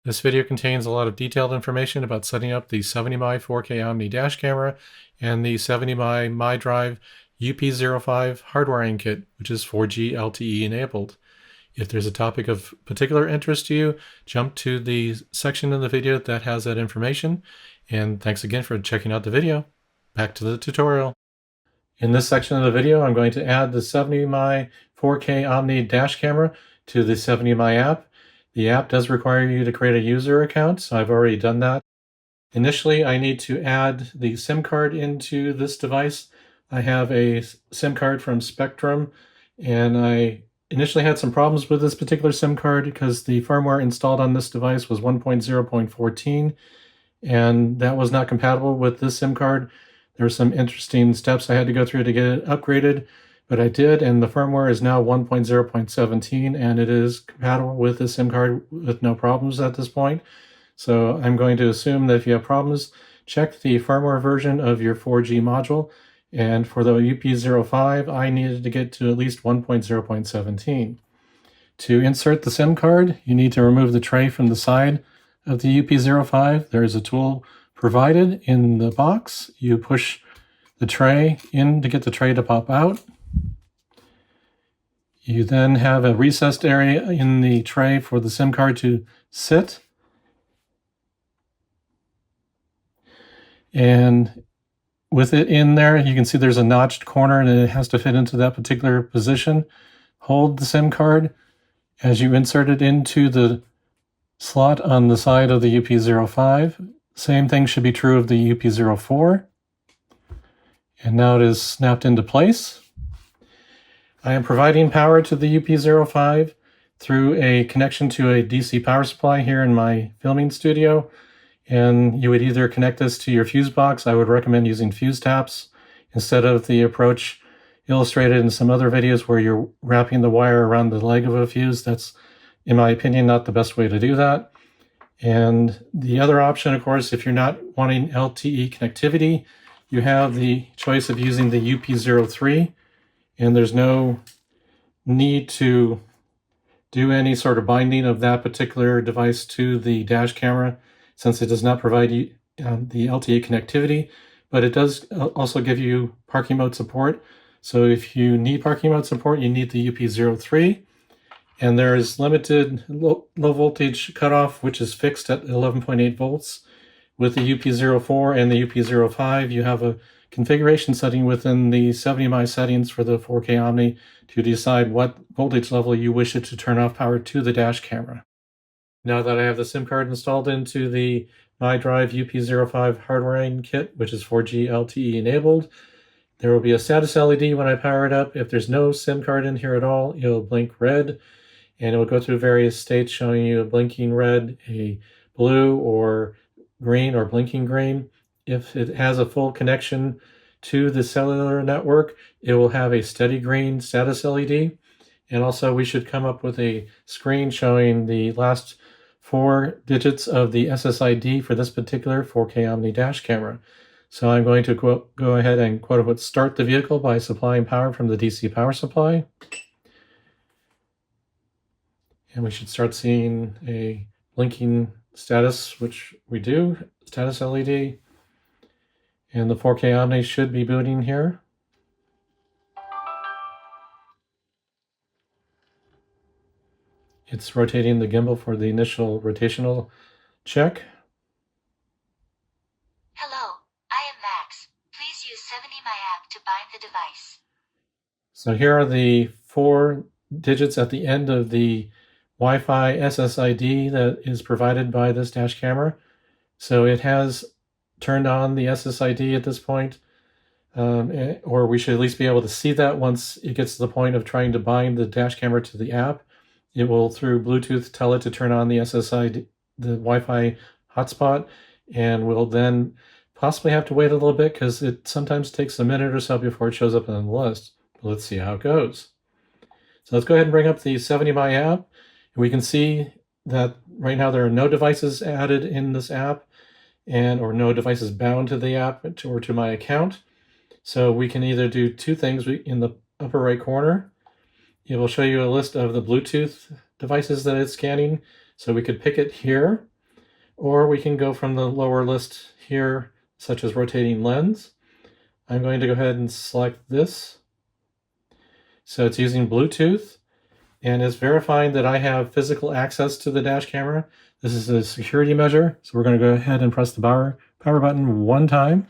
This video contains a lot of detailed information about setting up the 70mm 4K Omni dash camera and the 70mm Midrive UP05 hardwiring kit, which is 4G LTE enabled. If there's a topic of particular interest to you, jump to the section of the video that has that information. And thanks again for checking out the video. Back to the tutorial. In this section of the video, I'm going to add the 70mm 4K Omni dash camera to the 70my app. The app does require you to create a user account, so I've already done that. Initially, I need to add the SIM card into this device. I have a SIM card from Spectrum, and I initially had some problems with this particular SIM card because the firmware installed on this device was 1.0.14, and that was not compatible with this SIM card. There were some interesting steps I had to go through to get it upgraded, but I did, and the firmware is now 1.0.17, and it is compatible with the SIM card with no problems at this point. So I'm going to assume that if you have problems, check the firmware version of your 4G module. And for the UP05, I needed to get to at least 1.0.17. To insert the SIM card, you need to remove the tray from the side of the UP05. There is a tool provided in the box. You push the tray in to get the tray to pop out. You then have a recessed area in the tray for the SIM card to sit. And with it in there, you can see there's a notched corner and it has to fit into that particular position. Hold the SIM card as you insert it into the slot on the side of the UP05. Same thing should be true of the UP04. And now it is snapped into place. I am providing power to the UP05 through a connection to a DC power supply here in my filming studio. And you would either connect this to your fuse box. I would recommend using fuse taps instead of the approach illustrated in some other videos where you're wrapping the wire around the leg of a fuse. That's, in my opinion, not the best way to do that. And the other option, of course, if you're not wanting LTE connectivity, you have the choice of using the UP03. And there's no need to do any sort of binding of that particular device to the dash camera, since it does not provide you the LTE connectivity, but it does also give you parking mode support. So if you need parking mode support, you need the UP03, and there is limited low voltage cutoff, which is fixed at 11.8 volts. With the UP04 and the UP05, you have a configuration setting within the 70my settings for the 4K Omni to decide what voltage level you wish it to turn off power to the dash camera. Now that I have the SIM card installed into the Midrive UP05 hardwiring kit, which is 4G LTE enabled, there will be a status LED when I power it up. If there's no SIM card in here at all, it'll blink red, and it will go through various states showing you a blinking red, a blue, or green, or blinking green. If it has a full connection to the cellular network, it will have a steady green status LED. And also we should come up with a screen showing the last 4 digits of the SSID for this particular 4K Omni dash camera. So I'm going to go ahead and quote-unquote start the vehicle by supplying power from the DC power supply. And we should start seeing a blinking status, which we do, status LED. And the 4K Omni should be booting here. It's rotating the gimbal for the initial rotational check. Hello, I am Max. Please use 70my app to bind the device. So here are the 4 digits at the end of the Wi-Fi SSID that is provided by this dash camera. So it has turned on the SSID at this point, or we should at least be able to see that once it gets to the point of trying to bind the dash camera to the app. It will, through Bluetooth, tell it to turn on the SSID, the Wi-Fi hotspot, and we'll then possibly have to wait a little bit because it sometimes takes a minute or so before it shows up on the list. Let's see how it goes. So let's go ahead and bring up the 70my app, and we can see that right now there are no devices added in this app, or no devices bound to the app or to my account. So we can either do 2 things. In the upper right corner, it will show you a list of the Bluetooth devices that it's scanning. So we could pick it here, or we can go from the lower list here, such as rotating lens. I'm going to go ahead and select this. So it's using Bluetooth and it's verifying that I have physical access to the dash camera. This is a security measure. So we're going to go ahead and press the power button one time.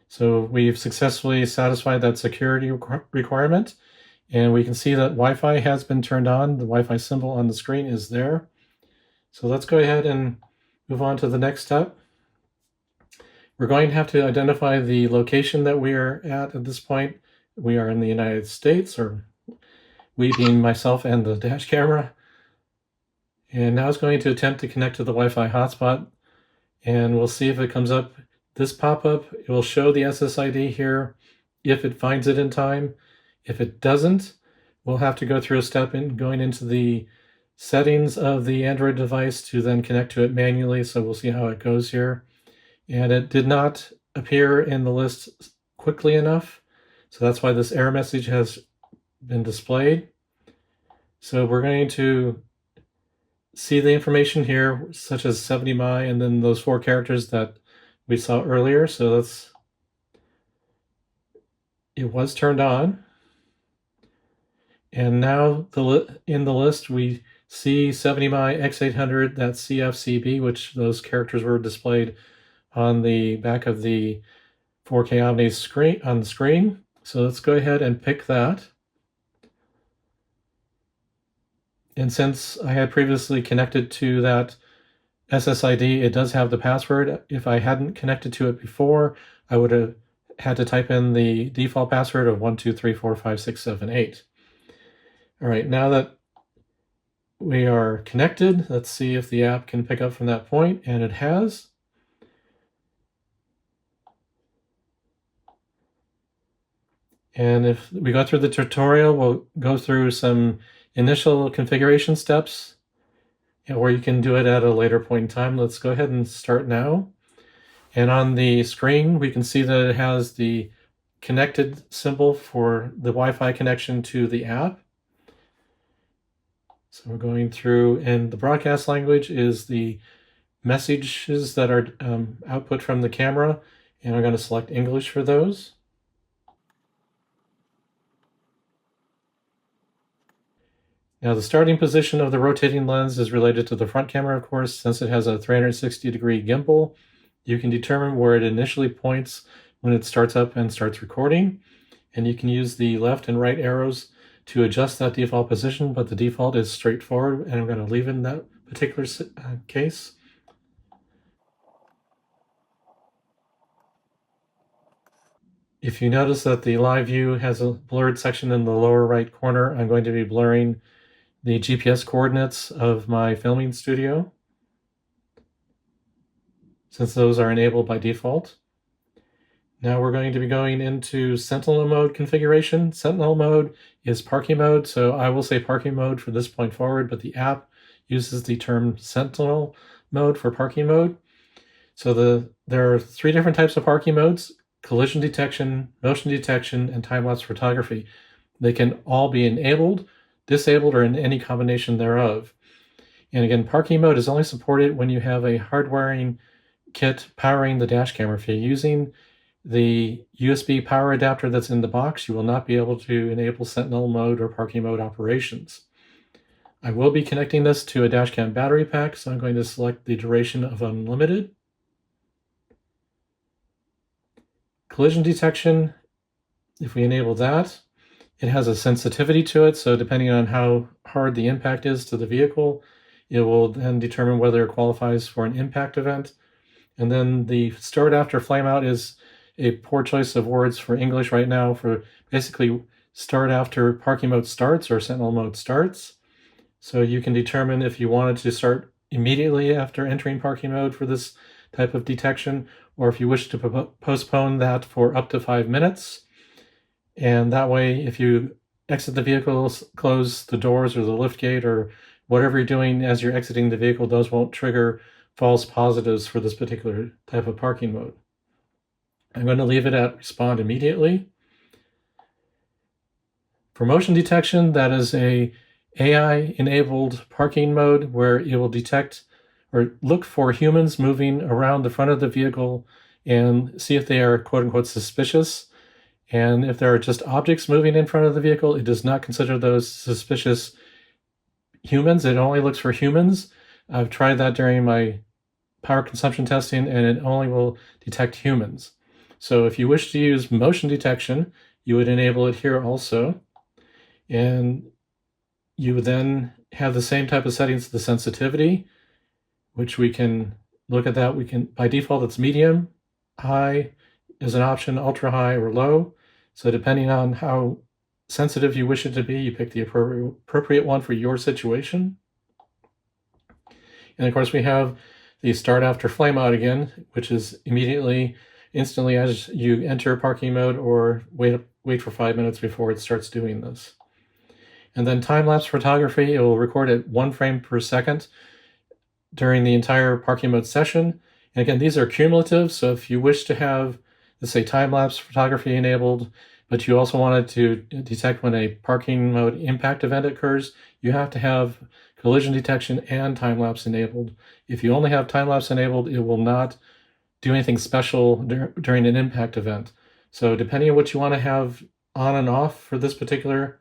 So we've successfully satisfied that security requirement. And we can see that Wi-Fi has been turned on. The Wi-Fi symbol on the screen is there. So let's go ahead and move on to the next step. We're going to have to identify the location that we are at this point. We are in the United States, or we being myself and the dash camera. And now it's going to attempt to connect to the Wi-Fi hotspot. And we'll see if it comes up. This pop-up, it will show the SSID here if it finds it in time. If it doesn't, we'll have to go through a step in going into the settings of the Android device to then connect to it manually. So we'll see how it goes here. And it did not appear in the list quickly enough. So that's why this error message has been displayed. So we're going to see the information here, such as 70 mi, and then those 4 characters that we saw earlier. So it was turned on. And now in the list, we see 70 mi X800, that's CFCB, which those characters were displayed on the back of the 4K Omni screen on the screen. So let's go ahead and pick that. And since I had previously connected to that SSID, it does have the password. If I hadn't connected to it before, I would have had to type in the default password of 1234567 All right, now that we are connected, let's see if the app can pick up from that point, and it has. And if we go through the tutorial, we'll go through some initial configuration steps, or you can do it at a later point in time. Let's go ahead and start now. And on the screen, we can see that it has the connected symbol for the Wi-Fi connection to the app. So we're going through, and the broadcast language is the messages that are output from the camera, and I'm going to select English for those. Now the starting position of the rotating lens is related to the front camera, of course. Since it has a 360-degree gimbal, you can determine where it initially points when it starts up and starts recording. And you can use the left and right arrows to adjust that default position, but the default is straightforward, and I'm going to leave it in that particular case. If you notice that the live view has a blurred section in the lower right corner, I'm going to be blurring the GPS coordinates of my filming studio, since those are enabled by default. Now we're going to be going into Sentinel mode configuration. Sentinel mode is parking mode, so I will say parking mode for this point forward, but the app uses the term Sentinel mode for parking mode. So there are 3 different types of parking modes: collision detection, motion detection, and time-lapse photography. They can all be enabled, disabled, or in any combination thereof. And again, parking mode is only supported when you have a hardwiring kit powering the dash camera. If you're using the USB power adapter that's in the box, you will not be able to enable Sentinel mode or parking mode operations. I will be connecting this to a dashcam battery pack, so I'm going to select the duration of unlimited. Collision detection, if we enable that, it has a sensitivity to it, so depending on how hard the impact is to the vehicle, it will then determine whether it qualifies for an impact event. And then the start after flameout is a poor choice of words for English right now, for basically start after parking mode starts or Sentinel mode starts. So you can determine if you wanted to start immediately after entering parking mode for this type of detection, or if you wish to postpone that for up to 5 minutes. And that way, if you exit the vehicle, close the doors or the lift gate or whatever you're doing as you're exiting the vehicle, those won't trigger false positives for this particular type of parking mode. I'm going to leave it at respond immediately. For motion detection, that is a AI-enabled parking mode, where it will detect or look for humans moving around the front of the vehicle and see if they are quote-unquote suspicious. And if there are just objects moving in front of the vehicle, it does not consider those suspicious humans. It only looks for humans. I've tried that during my power consumption testing, and it only will detect humans. So if you wish to use motion detection, you would enable it here also. And you would then have the same type of settings, the sensitivity, which we can look at that. We can, by default, it's medium, high is an option, ultra high or low. So depending on how sensitive you wish it to be, you pick the appropriate one for your situation. And of course, we have the start after flame out again, which is instantly as you enter parking mode, or wait for 5 minutes before it starts doing this. And then time-lapse photography, it will record at 1 frame per second during the entire parking mode session. And again, these are cumulative, so if you wish to have, let's say, time-lapse photography enabled, but you also wanted to detect when a parking mode impact event occurs, you have to have collision detection and time-lapse enabled. If you only have time-lapse enabled, it will not do anything special during an impact event. So depending on what you want to have on and off for this particular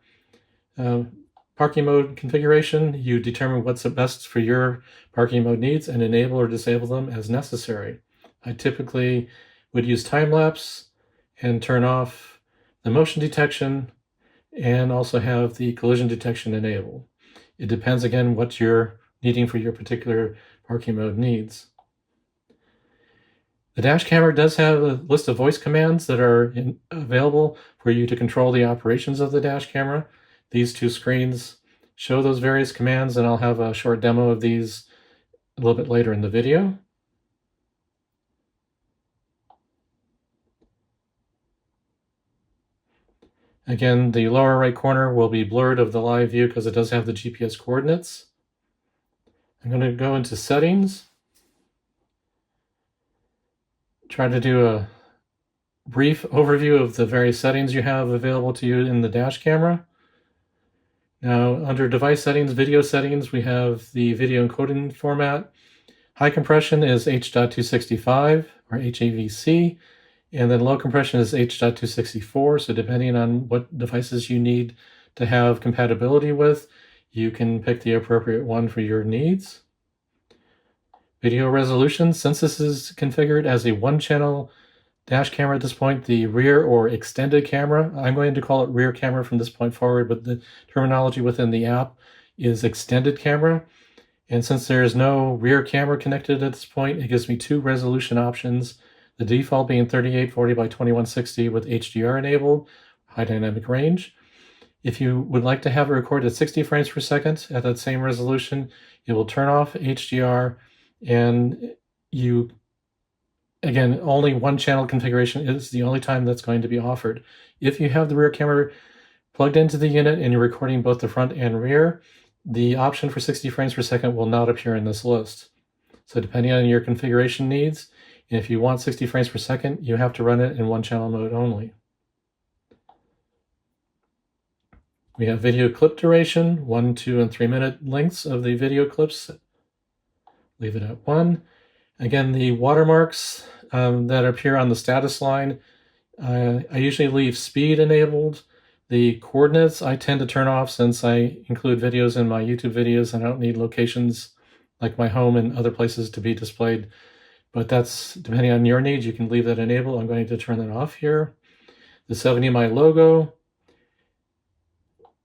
parking mode configuration, you determine what's the best for your parking mode needs and enable or disable them as necessary. I typically would use time-lapse and turn off the motion detection and also have the collision detection enabled. It depends, again, what you're needing for your particular parking mode needs. The dash camera does have a list of voice commands that are available for you to control the operations of the dash camera. These two screens show those various commands, and I'll have a short demo of these a little bit later in the video. Again, the lower right corner will be blurred of the live view because it does have the GPS coordinates. I'm going to go into settings, try to do a brief overview of the various settings you have available to you in the dash camera. Now, under device settings, video settings, we have the video encoding format. High compression is H.265 or HAVC, and then low compression is H.264. So depending on what devices you need to have compatibility with, you can pick the appropriate one for your needs. Video resolution, since this is configured as a one-channel dash camera at this point, the rear or extended camera, I'm going to call it rear camera from this point forward, but the terminology within the app is extended camera. And since there is no rear camera connected at this point, it gives me two resolution options, the default being 3840 by 2160 with HDR enabled, high dynamic range. If you would like to have it record at 60 frames per second at that same resolution, it will turn off HDR, and you, again, only one channel configuration is the only time that's going to be offered. If you have the rear camera plugged into the unit and you're recording both the front and rear, the option for 60 frames per second will not appear in this list. So depending on your configuration needs, if you want 60 frames per second, you have to run it in one channel mode only. We have video clip duration, 1, 2, and 3 minute lengths of the video clips. Leave it at 1. Again, the watermarks that appear on the status line, I usually leave speed enabled. The coordinates I tend to turn off since I include videos in my YouTube videos and I don't need locations like my home and other places to be displayed. But that's depending on your needs. You can leave that enabled. I'm going to turn that off here. The 70mm logo.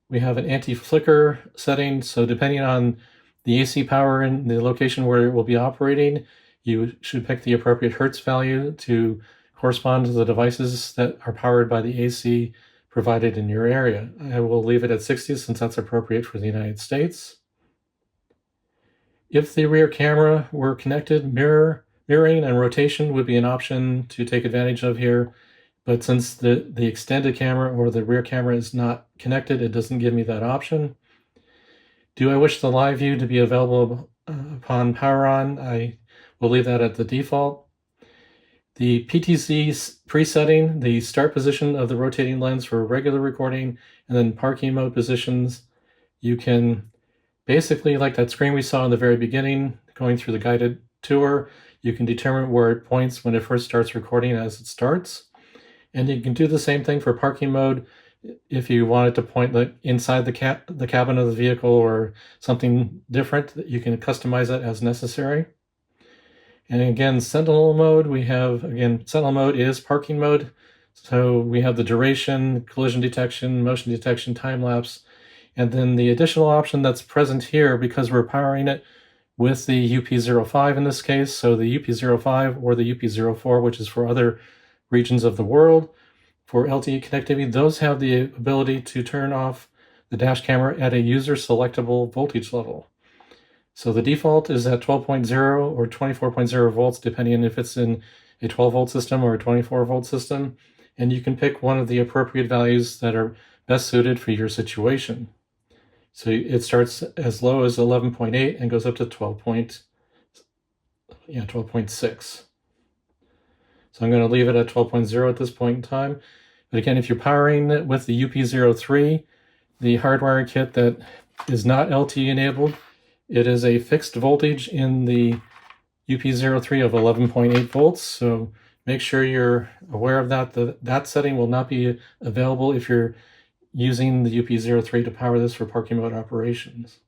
We have an anti-flicker setting. So depending on the AC power and the location where it will be operating, you should pick the appropriate Hertz value to correspond to the devices that are powered by the AC provided in your area. I will leave it at 60 since that's appropriate for the United States. If the rear camera were connected, mirroring and rotation would be an option to take advantage of here. But since the extended camera or the rear camera is not connected, it doesn't give me that option. Do I wish the live view to be available upon power on? I will leave that at the default. The PTZ presetting, the start position of the rotating lens for regular recording, and then parking mode positions, you can basically, like that screen we saw in the very beginning, going through the guided tour, you can determine where it points when it first starts recording as it starts. And you can do the same thing for parking mode. If you wanted to point inside the cabin of the vehicle or something different, you can customize it as necessary. And again, Sentinel mode, Sentinel mode is parking mode. So we have the duration, collision detection, motion detection, time lapse, and then the additional option that's present here, because we're powering it with the UP05 in this case, so the UP05 or the UP04, which is for other regions of the world, for LTE connectivity, those have the ability to turn off the dash camera at a user selectable voltage level. So the default is at 12.0 or 24.0 volts, depending on if it's in a 12 volt system or a 24 volt system. And you can pick one of the appropriate values that are best suited for your situation. So it starts as low as 11.8 and goes up to 12.6. So I'm going to leave it at 12.0 at this point in time. But again, if you're powering it with the UP03, the hardwire kit that is not LTE enabled, it is a fixed voltage in the UP03 of 11.8 volts. So make sure you're aware of that. That setting will not be available if you're using the UP03 to power this for parking mode operations.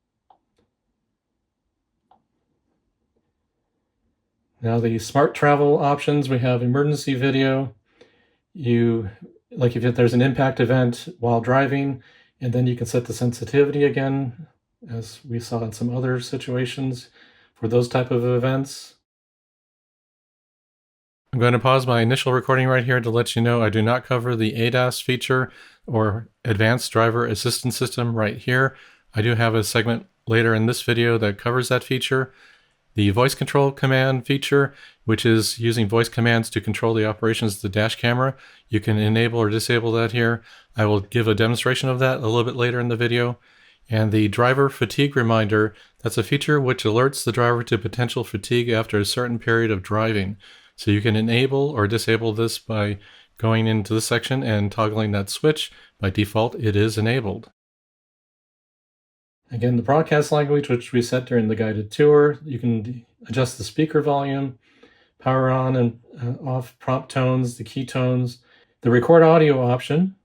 Now the smart travel options, we have emergency video. If there's an impact event while driving, and then you can set the sensitivity again, as we saw in some other situations for those type of events. I'm going to pause my initial recording right here to let you know I do not cover the ADAS feature or Advanced Driver Assistance System right here. I do have a segment later in this video that covers that feature. The voice control command feature, which is using voice commands to control the operations of the dash camera. You can enable or disable that here. I will give a demonstration of that a little bit later in the video. And the driver fatigue reminder, that's a feature which alerts the driver to potential fatigue after a certain period of driving. So you can enable or disable this by going into this section and toggling that switch. By default, it is enabled. Again, the broadcast language, which we set during the guided tour, you can adjust the speaker volume, power on and off prompt tones, the key tones, the record audio option.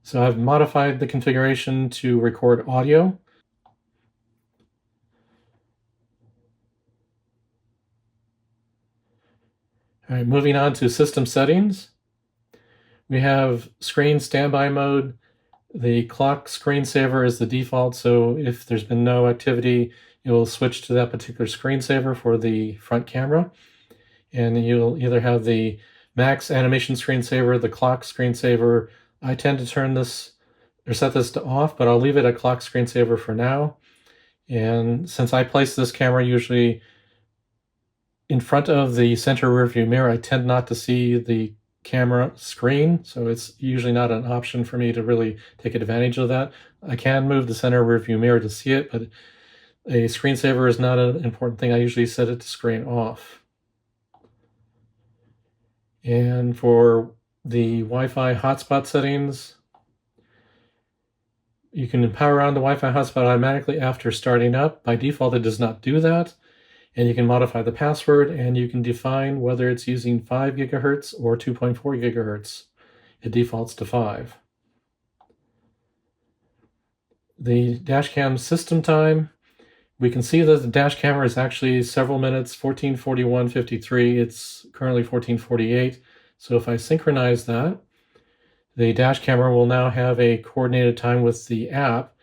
So I've modified the configuration to record audio. All right, moving on to system settings. We have screen standby mode. The clock screensaver is the default, so if there's been no activity, it will switch to that particular screensaver for the front camera. And you'll either have the max animation screensaver, the clock screensaver. I tend to turn this or set this to off, but I'll leave it at clock screensaver for now. And since I place this camera usually in front of the center rear view mirror, I tend not to see the camera screen, so it's usually not an option for me to really take advantage of that. I can move the center rear view mirror to see it, but a screensaver is not an important thing. I usually set it to screen off. And for the Wi-Fi hotspot settings, you can power on the Wi-Fi hotspot automatically after starting up. By default, it does not do that. And you can modify the password, and you can define whether it's using 5 gigahertz or 2.4 gigahertz. It defaults to 5. The dashcam system time, we can see that the dash camera is actually several minutes, 14:41:53. It's currently 14:48. So if I synchronize that, the dash camera will now have a coordinated time with the app.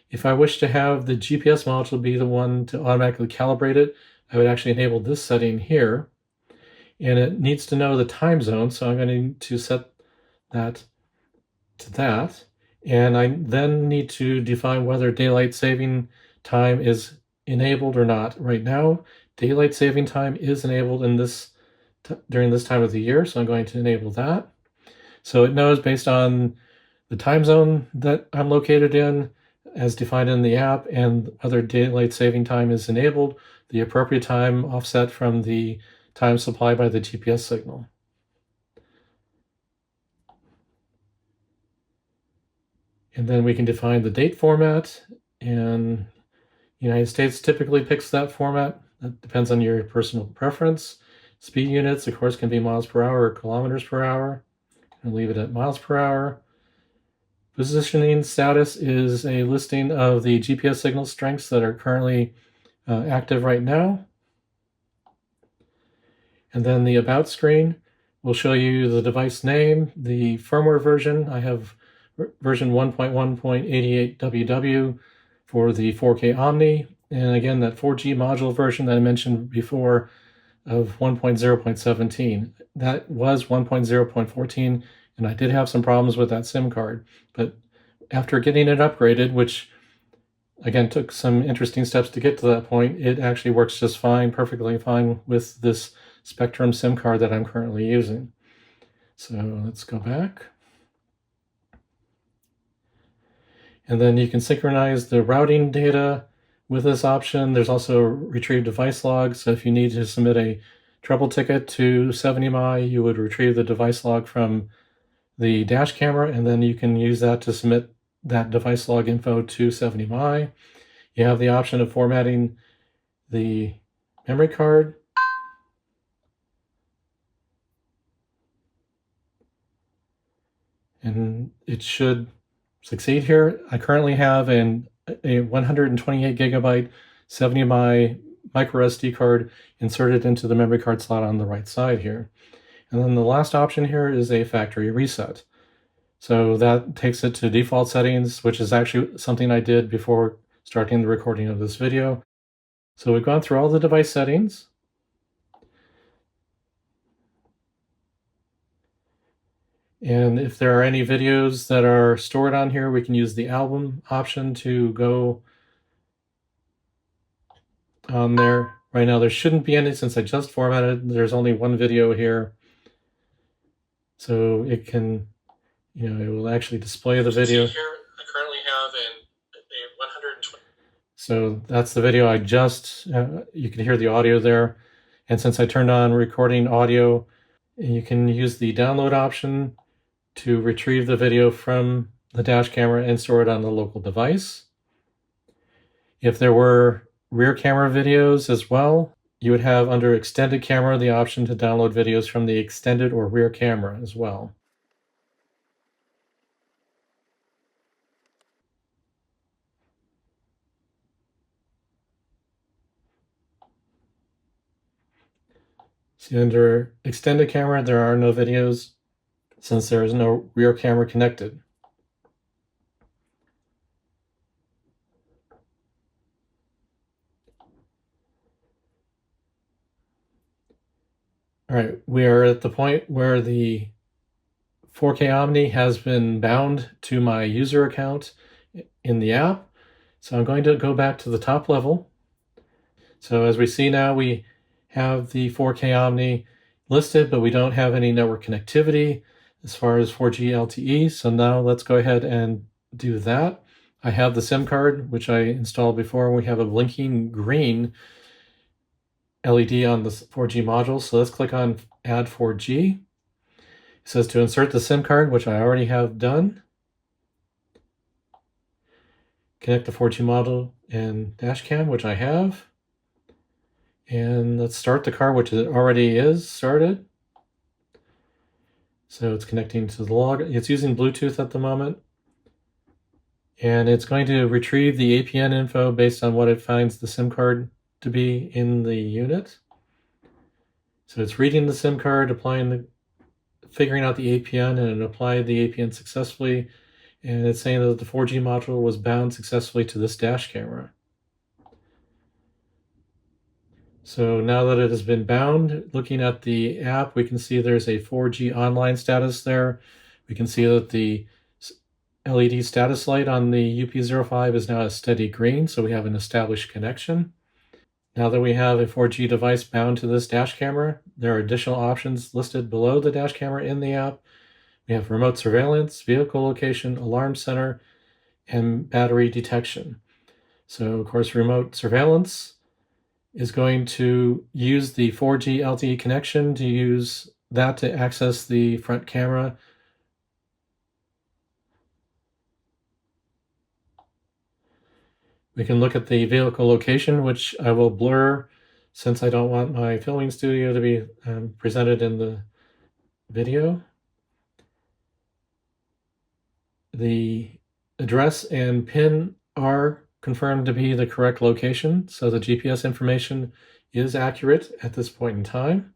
If I wish to have the GPS module be the one to automatically calibrate it, I would actually enable this setting here. And it needs to know the time zone, so I'm going to set that to that. And I then need to define whether daylight saving time is enabled or not. Right now, daylight saving time is enabled in during this time of the year, so I'm going to enable that. So it knows based on the time zone that I'm located in, as defined in the app, and whether daylight saving time is enabled, the appropriate time offset from the time supplied by the GPS signal. And then we can define the date format, and the United States typically picks that format. That depends on your personal preference. Speed units, of course, can be miles per hour or kilometers per hour. I'll leave it at miles per hour. Positioning status is a listing of the GPS signal strengths that are currently active right now. And then the About screen will show you the device name, the firmware version. I have version 1.1.88WW for the 4K Omni. And again, that 4G module version that I mentioned before of 1.0.17. That was 1.0.14, and I did have some problems with that SIM card. But after getting it upgraded, which again took some interesting steps to get to that point, it actually works just fine, perfectly fine with this Spectrum SIM card that I'm currently using. So let's go back. And then you can synchronize the routing data with this option. There's also retrieve device log. So if you need to submit a trouble ticket to 70mi, you would retrieve the device log from the dash camera, and then you can use that to submit that device log info to 70mi. You have the option of formatting the memory card. And it should succeed here. I currently have a 128 gigabyte 70mi micro SD card inserted into the memory card slot on the right side here. And then the last option here is a factory reset. So that takes it to default settings, which is actually something I did before starting the recording of this video. So we've gone through all the device settings. And if there are any videos that are stored on here, we can use the album option to go on there. Right now, there shouldn't be any since I just formatted. There's only one video here. So it can, it will actually display the video. Here, I currently have a 120. So that's the video I just, you can hear the audio there. And since I turned on recording audio, you can use the download option to retrieve the video from the dash camera and store it on the local device. If there were rear camera videos as well, you would have under extended camera the option to download videos from the extended or rear camera as well. See, under extended camera, there are no videos since there is no rear camera connected. All right, we are at the point where the 4K Omni has been bound to my user account in the app. So I'm going to go back to the top level. So as we see now, we have the 4K Omni listed, but we don't have any network connectivity as far as 4G LTE. So now let's go ahead and do that. I have the SIM card, which I installed before. We have a blinking green LED on the 4G module. So let's click on Add 4G. It says to insert the SIM card, which I already have done. Connect the 4G module and dash cam, which I have. And let's start the car, which it already is started. So it's connecting to the log. It's using Bluetooth at the moment. And it's going to retrieve the APN info based on what it finds the SIM card to be in the unit. So it's reading the SIM card, figuring out the APN, and it applied the APN successfully. And it's saying that the 4G module was bound successfully to this dash camera. So now that it has been bound, looking at the app, we can see there's a 4G online status there. We can see that the LED status light on the UP05 is now a steady green, so we have an established connection. Now that we have a 4G device bound to this dash camera, there are additional options listed below the dash camera in the app. We have remote surveillance, vehicle location, alarm center, and battery detection. So, of course, remote surveillance is going to use the 4G LTE connection to use that to access the front camera. We can look at the vehicle location, which I will blur since I don't want my filming studio to be presented in the video. The address and PIN are confirmed to be the correct location, so the GPS information is accurate at this point in time.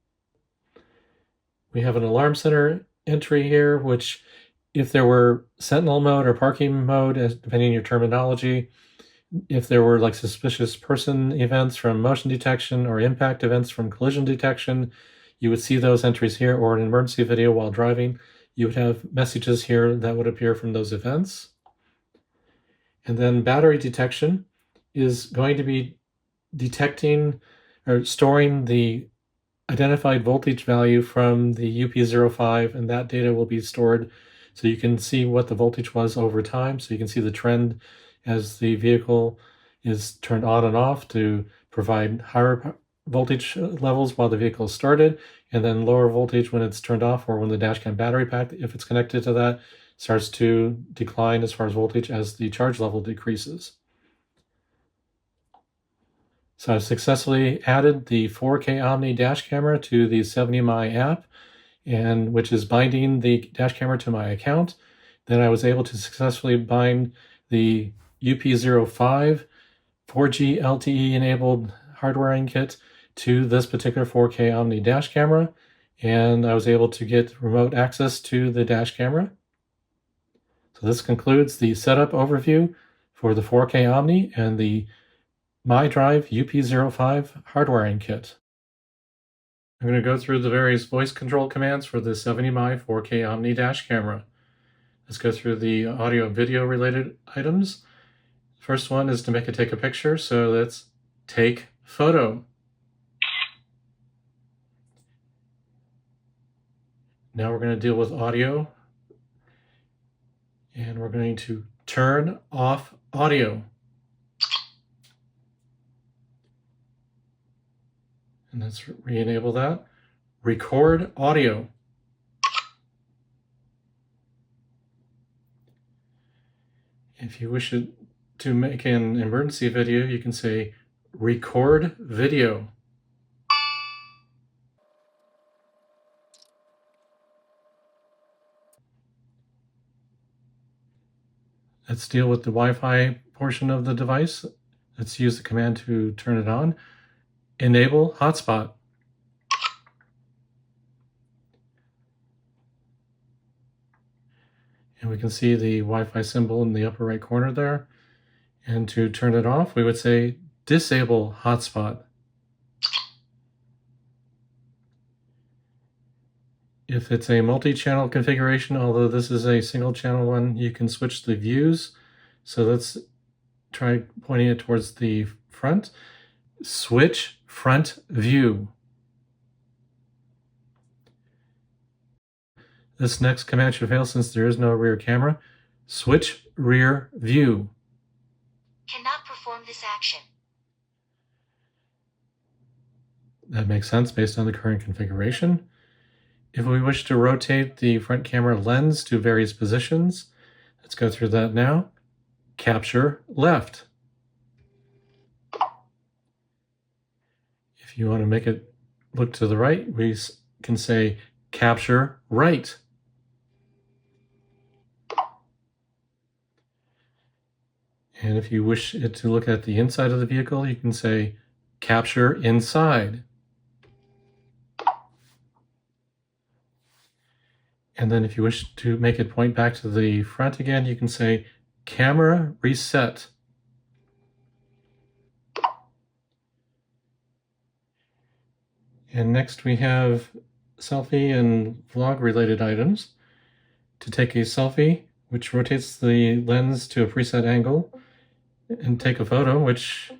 We have an alarm center entry here, which if there were Sentinel mode or parking mode, depending on your terminology, if there were like suspicious person events from motion detection or impact events from collision detection, you would see those entries here, or an emergency video while driving, you would have messages here that would appear from those events. And then battery detection is going to be detecting or storing the identified voltage value from the UP05, and that data will be stored so you can see what the voltage was over time, so you can see the trend as the vehicle is turned on and off to provide higher voltage levels while the vehicle is started, and then lower voltage when it's turned off, or when the dashcam battery pack, if it's connected to that, starts to decline as far as voltage as the charge level decreases. So I've successfully added the 4K Omni dash camera to the 70My app, and which is binding the dash camera to my account. Then I was able to successfully bind the UP05 4G LTE enabled hardwiring kit to this particular 4K Omni dash camera, and I was able to get remote access to the dash camera. So this concludes the setup overview for the 4K Omni and the Midrive UP05 hardwiring kit. I'm going to go through the various voice control commands for the 70My 4K Omni dash camera. Let's go through the audio and video related items. First one is to make it take a picture, so let's take photo. Now we're going to deal with audio, and we're going to turn off audio. And let's re-enable that. Record audio. If you wish to make an emergency video, you can say record video. Let's deal with the Wi-Fi portion of the device. Let's use the command to turn it on. Enable hotspot. And we can see the Wi-Fi symbol in the upper right corner there. And to turn it off, we would say disable hotspot. If it's a multi-channel configuration, although this is a single channel one, you can switch the views. So let's try pointing it towards the front. Switch front view. This next command should fail since there is no rear camera. Switch rear view. Cannot perform this action. That makes sense based on the current configuration. If we wish to rotate the front camera lens to various positions, let's go through that now. Capture left. If you want to make it look to the right, we can say capture right. And if you wish it to look at the inside of the vehicle, you can say capture inside. And then if you wish to make it point back to the front again, you can say camera reset. And next we have selfie and vlog related items. To take a selfie, which rotates the lens to a preset angle, and take a photo, which...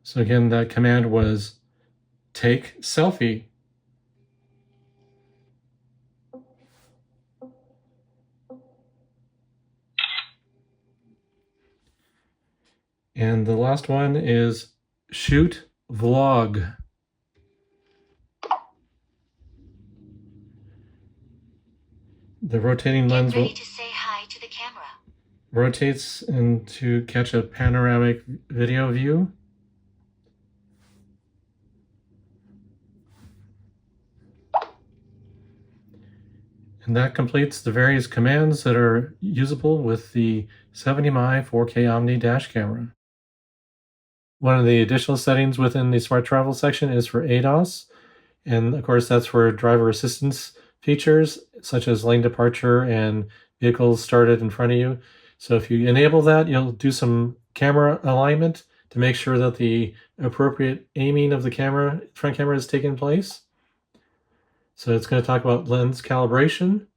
So again, that command was take selfie. And the last one is shoot vlog. The rotating lens will... Get ready to say hi to the camera. rotates and to catch a panoramic video view. And that completes the various commands that are usable with the 70mm 4K Omni dash camera. One of the additional settings within the Smart Travel section is for ADAS. And of course, that's for driver assistance features, such as lane departure and vehicles started in front of you. So if you enable that, you'll do some camera alignment to make sure that the appropriate aiming of the camera, front camera, is taking place. So it's going to talk about lens calibration.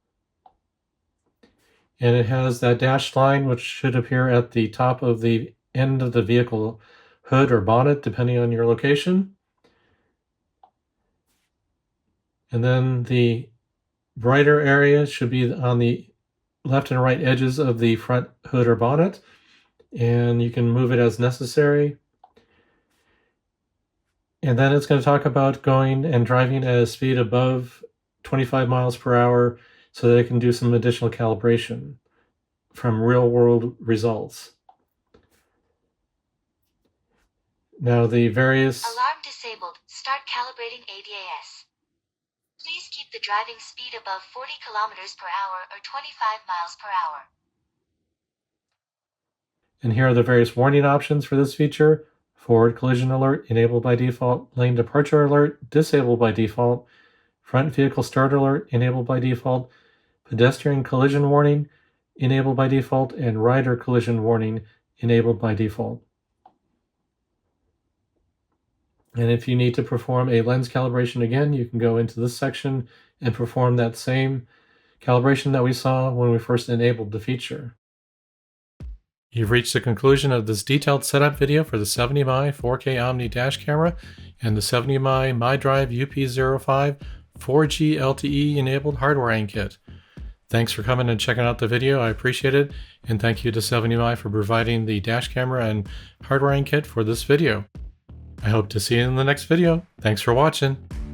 And it has that dashed line, which should appear at the top of the end of the vehicle hood or bonnet, depending on your location. And then the brighter area should be on the left and right edges of the front hood or bonnet. And you can move it as necessary. And then it's going to talk about going and driving at a speed above 25 miles per hour so that it can do some additional calibration from real-world results. Now the various... Alarm disabled. Start calibrating ADAS. Please keep the driving speed above 40 kilometers per hour or 25 miles per hour. And here are the various warning options for this feature. Forward collision alert, enabled by default. Lane departure alert, disabled by default. Front vehicle start alert, enabled by default. Pedestrian collision warning, enabled by default. And rider collision warning, enabled by default. And if you need to perform a lens calibration again, you can go into this section and perform that same calibration that we saw when we first enabled the feature. You've reached the conclusion of this detailed setup video for the 70mm 4K Omni dash camera and the 70mm Midrive UP05 4G LTE enabled hardwiring kit. Thanks for coming and checking out the video. I appreciate it. And thank you to 70mm for providing the dash camera and hardwiring kit for this video. I hope to see you in the next video. Thanks for watching.